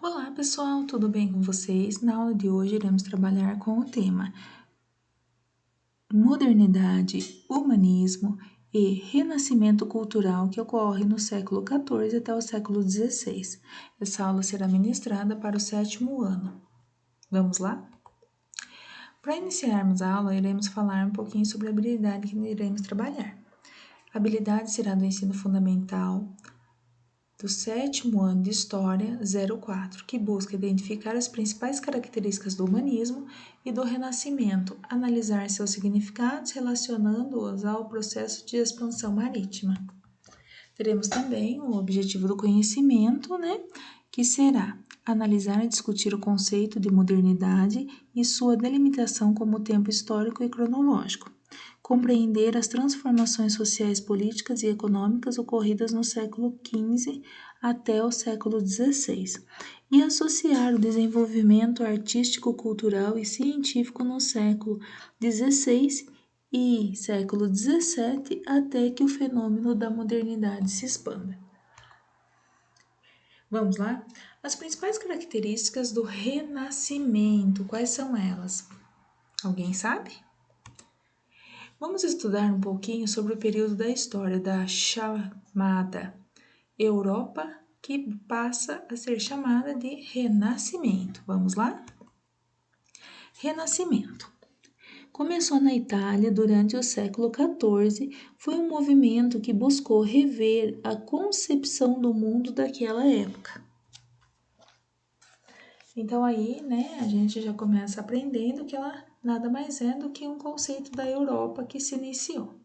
Olá pessoal, tudo bem com vocês? Na aula de hoje iremos trabalhar com o tema Modernidade, Humanismo e Renascimento Cultural que ocorre no século XIV até o século XVI. Essa aula será ministrada para o 7º ano. Vamos lá? Para iniciarmos a aula, iremos falar um pouquinho sobre a habilidade que iremos trabalhar. A habilidade será do ensino fundamental, do 7º ano de História 04, que busca identificar as principais características do humanismo e do Renascimento, analisar seus significados relacionando-os ao processo de expansão marítima. Teremos também o objetivo do conhecimento, que será analisar e discutir o conceito de modernidade e sua delimitação como tempo histórico e cronológico. Compreender as transformações sociais, políticas e econômicas ocorridas no século XV até o século XVI e associar o desenvolvimento artístico, cultural e científico no século XVI e século XVII até que o fenômeno da modernidade se expanda. Vamos lá? As principais características do Renascimento, quais são elas? Alguém sabe? Vamos estudar um pouquinho sobre o período da história da chamada Europa, que passa a ser chamada de Renascimento. Vamos lá? Renascimento. Começou na Itália durante o século XIV, foi um movimento que buscou rever a concepção do mundo daquela época. Então aí, a gente já começa aprendendo que ela nada mais é do que um conceito da Europa que se iniciou.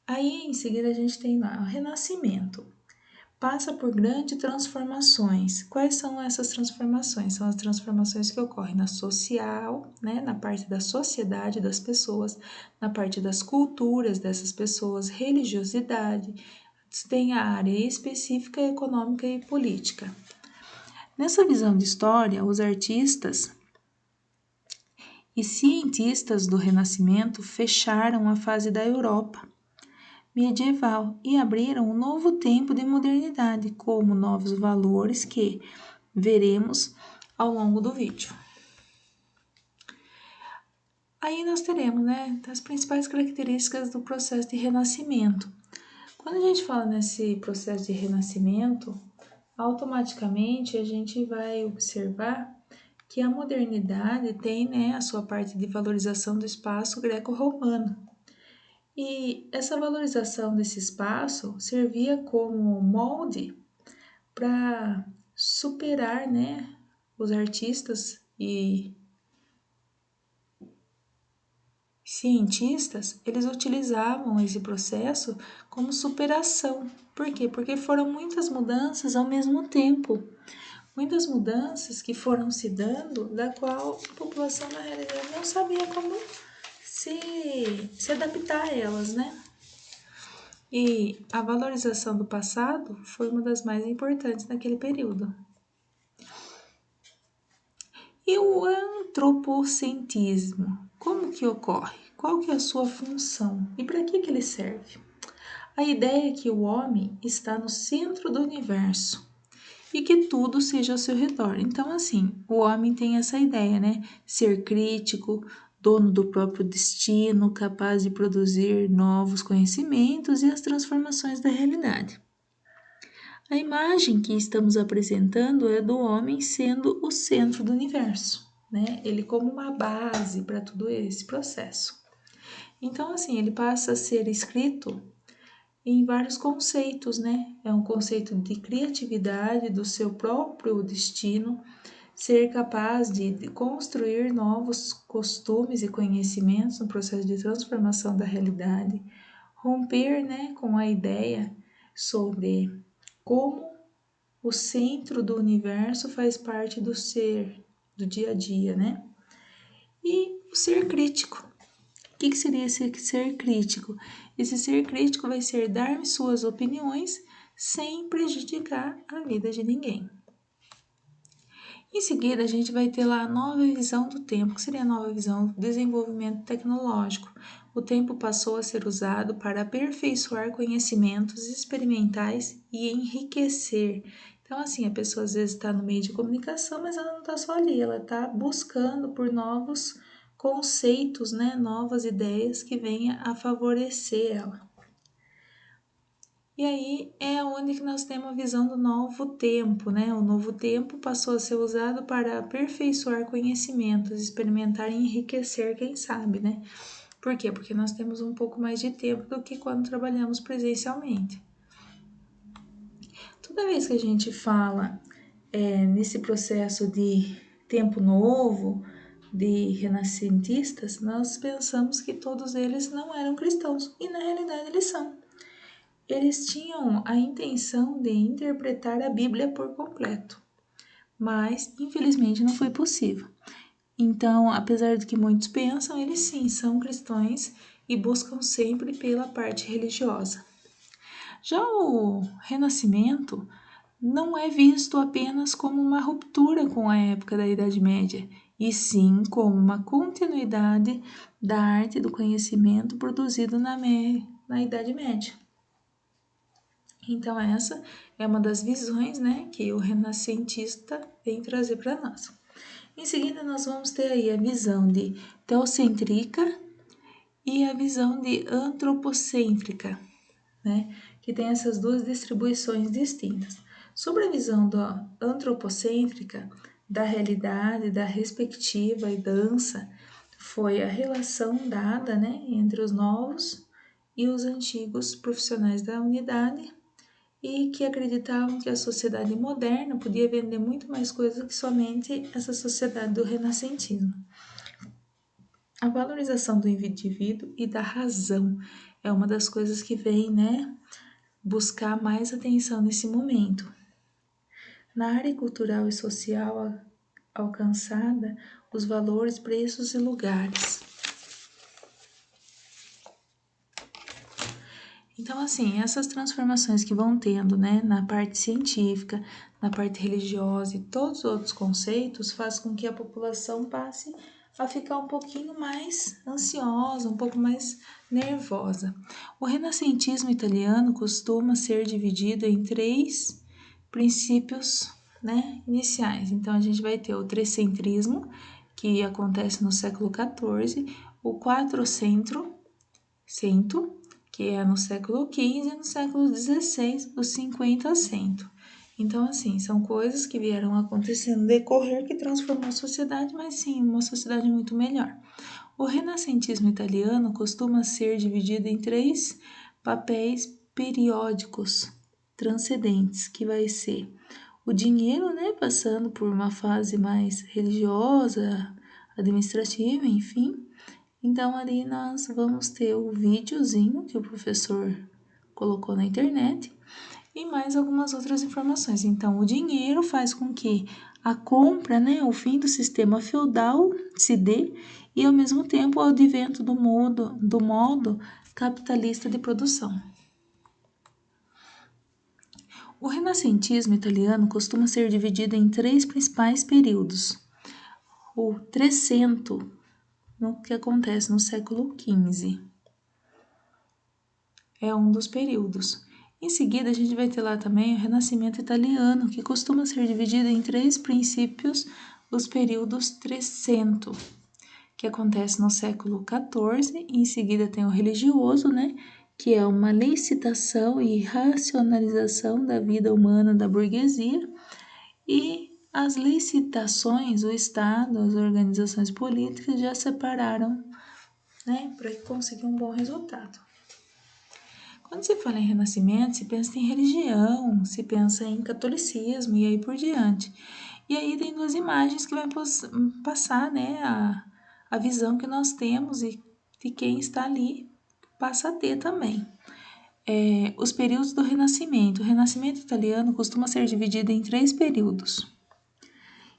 Aí, em seguida, a gente tem lá o Renascimento. Passa por grandes transformações. Quais são essas transformações? São as transformações que ocorrem na social, na parte da sociedade das pessoas, na parte das culturas dessas pessoas, religiosidade, tem a área específica, econômica e política. Nessa visão de história, os artistas e cientistas do Renascimento fecharam a fase da Europa medieval e abriram um novo tempo de modernidade, como novos valores que veremos ao longo do vídeo. Aí nós teremos, as principais características do processo de renascimento. Quando a gente fala nesse processo de renascimento, automaticamente a gente vai observar que a modernidade tem, a sua parte de valorização do espaço greco-romano. E essa valorização desse espaço servia como molde para superar, os artistas e cientistas, eles utilizavam esse processo como superação. Por quê? Porque foram muitas mudanças ao mesmo tempo. Muitas mudanças que foram se dando, da qual a população na realidade não sabia como se adaptar a elas, E a valorização do passado foi uma das mais importantes naquele período. E o antropocentrismo, como que ocorre? Qual que é a sua função e para que ele serve? A ideia é que o homem está no centro do universo e que tudo seja ao seu redor. Então, assim, o homem tem essa ideia, Ser crítico, dono do próprio destino, capaz de produzir novos conhecimentos e as transformações da realidade. A imagem que estamos apresentando é do homem sendo o centro do universo, Ele como uma base para todo esse processo. Então, assim, ele passa a ser escrito em vários conceitos, É um conceito de criatividade do seu próprio destino, ser capaz de construir novos costumes e conhecimentos no processo de transformação da realidade, romper, com a ideia sobre como o centro do universo faz parte do ser, do dia a dia, E o ser crítico. O que seria esse ser crítico? Esse ser crítico vai ser dar suas opiniões sem prejudicar a vida de ninguém. Em seguida, a gente vai ter lá a nova visão do tempo, que seria a nova visão do desenvolvimento tecnológico. O tempo passou a ser usado para aperfeiçoar conhecimentos experimentais e enriquecer. Então, assim, a pessoa às vezes está no meio de comunicação, mas ela não está só ali, ela está buscando por novos conceitos, né, novas ideias que venham a favorecer ela. E aí é onde que nós temos a visão do novo tempo, né? O novo tempo passou a ser usado para aperfeiçoar conhecimentos, experimentar e enriquecer, quem sabe, né? Por quê? Porque nós temos um pouco mais de tempo do que quando trabalhamos presencialmente. Toda vez que a gente fala nesse processo de tempo novo, de renascentistas, nós pensamos que todos eles não eram cristãos, e na realidade eles são. Eles tinham a intenção de interpretar a Bíblia por completo, mas infelizmente não foi possível. Então, apesar do que muitos pensam, eles sim são cristãos e buscam sempre pela parte religiosa. Já o Renascimento não é visto apenas como uma ruptura com a época da Idade Média, e sim como uma continuidade da arte e do conhecimento produzido na Idade Média. Então, essa é uma das visões, né, que o renascentista vem trazer para nós. Em seguida, nós vamos ter aí a visão de teocêntrica e a visão de antropocêntrica, né, que tem essas duas distribuições distintas. Sobre a visão antropocêntrica, da realidade, da respectiva e dança, foi a relação dada, né, entre os novos e os antigos profissionais da unidade, e que acreditavam que a sociedade moderna podia vender muito mais coisas que somente essa sociedade do renascentismo. A valorização do indivíduo e da razão é uma das coisas que vem, né, buscar mais atenção nesse momento. Na área cultural e social alcançada, os valores, preços e lugares. Então, assim, essas transformações que vão tendo, né, na parte científica, na parte religiosa e todos os outros conceitos, faz com que a população passe a ficar um pouquinho mais ansiosa, um pouco mais nervosa. O renascentismo italiano costuma ser dividido em 3 princípios, né, iniciais. Então, a gente vai ter o trecentrismo, que acontece no século XIV, o quatrocentro, que é no século XV e no século XVI, os 50 cento. Então, assim, são coisas que vieram acontecendo no decorrer que transformou a sociedade, mas sim, uma sociedade muito melhor. O renascentismo italiano costuma ser dividido em 3 papéis periódicos transcendentes, que vai ser o dinheiro, né, passando por uma fase mais religiosa, administrativa, enfim. Então, ali nós vamos ter o videozinho que o professor colocou na internet e mais algumas outras informações. Então, o dinheiro faz com que a compra, né, o fim do sistema feudal se dê e, ao mesmo tempo, o advento do modo capitalista de produção. O renascentismo italiano costuma ser dividido em 3 principais períodos. O Trecento, que acontece no século XV, é um dos períodos. Em seguida, a gente vai ter lá também o Renascimento italiano, que costuma ser dividido em 3 princípios, os períodos Trecento, que acontece no século XIV. Em seguida tem o religioso, né, que é uma licitação e racionalização da vida humana da burguesia, e as licitações, o Estado, as organizações políticas já separaram, né, para conseguir um bom resultado. Quando se fala em renascimento, se pensa em religião, se pensa em catolicismo e aí por diante. E aí tem 2 imagens que vai passar, né, a visão que nós temos e de quem está ali passa a ter também. Os períodos do Renascimento. O Renascimento italiano costuma ser dividido em 3 períodos.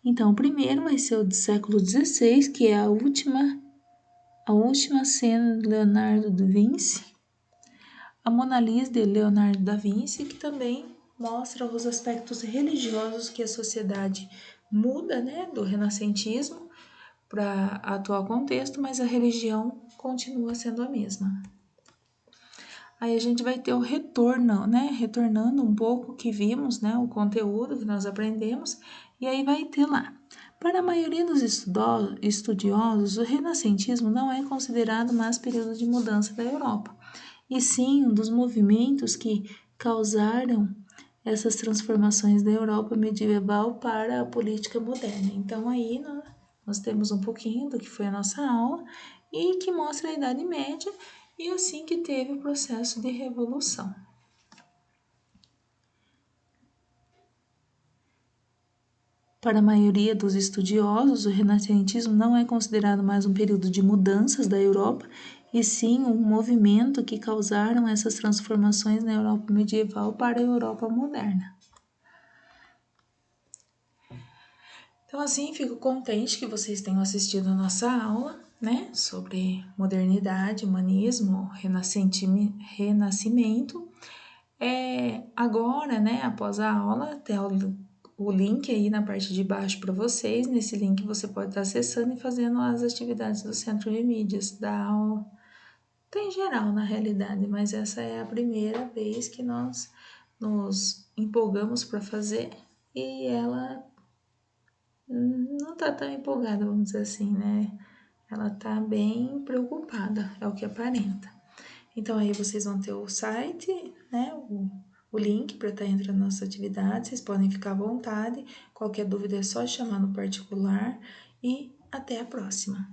Então, o primeiro vai ser o do século XVI, que é a última cena de Leonardo da Vinci. A Mona Lisa de Leonardo da Vinci, que também mostra os aspectos religiosos que a sociedade muda, né, do renascentismo para atual contexto, mas a religião continua sendo a mesma. Aí a gente vai ter o retorno, né? Retornando um pouco o que vimos, né? O conteúdo que nós aprendemos, e aí vai ter lá. Para a maioria dos estudiosos, o renascentismo não é considerado mais período de mudança da Europa, e sim um dos movimentos que causaram essas transformações da Europa medieval para a política moderna. Então aí nós temos um pouquinho do que foi a nossa aula e que mostra a Idade Média e assim que teve o processo de revolução. Para a maioria dos estudiosos, o renascentismo não é considerado mais um período de mudanças da Europa, e sim um movimento que causaram essas transformações na Europa medieval para a Europa moderna. Então, assim, fico contente que vocês tenham assistido a nossa aula, né, sobre modernidade, humanismo, renascimento. Agora, né, após a aula, tem o link aí na parte de baixo para vocês. Nesse link você pode estar acessando e fazendo as atividades do Centro de Mídias, da aula. Tem geral, na realidade, mas essa é a primeira vez que nós nos empolgamos para fazer e ela não tá tão empolgada, vamos dizer assim, né? Ela tá bem preocupada, é o que aparenta. Então aí vocês vão ter o site, né? O link para estar entrando nas atividades, vocês podem ficar à vontade. Qualquer dúvida é só chamar no particular e até a próxima.